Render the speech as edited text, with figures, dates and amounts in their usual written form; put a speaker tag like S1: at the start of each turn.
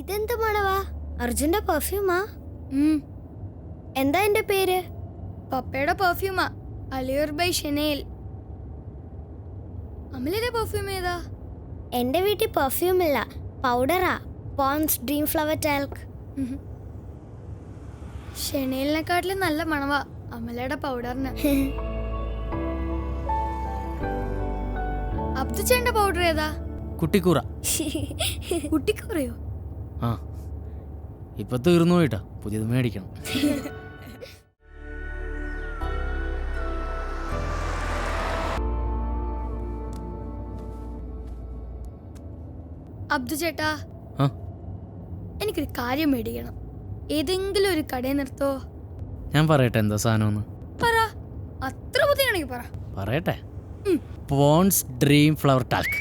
S1: ഇതെന്ത് മണവാ? അർജുന്റെ പെർഫ്യൂമാ? എന്താ എന്റെ പേര്?
S2: പപ്പയുടെ പെർഫ്യൂമാ, അലിയർ ബൈ ഷെനേൽ. അമലിന്റെ പെർഫ്യൂം ഏതാ?
S1: എന്റെ വീട്ടിൽ പെർഫ്യൂം ഇല്ല, പൗഡറാ. Pond's dream flower talc.
S2: ഷെനേലിനെക്കാട്ടിലും നല്ല മണവാ അമലയുടെ പൗഡറിന്. അബ്ദുച്ചേന്റെ പൗഡർ ഏതാ?
S3: കുട്ടിക്കൂറ.
S2: കുട്ടിക്കൂറയോ?
S3: ആ, ഇപ്പൊ തീർന്നു പോയിട്ടാ, പുതിയത് മേടിക്കണം.
S2: അബ്ദു ചേട്ടാ,
S3: ആ,
S2: എനിക്കൊരു കാര്യം മേടിക്കണം. ഏതെങ്കിലും ഒരു കടയിൽ നിർത്തോ?
S3: ഞാൻ പറയട്ടെ എന്താ സാധനം?
S2: പറ, അത്ര ബുദ്ധിയാണെങ്കിൽ പറ.
S3: പറയട്ടെ, പോൺസ് ഡ്രീം ഫ്ലവർ ടാൽക്ക്.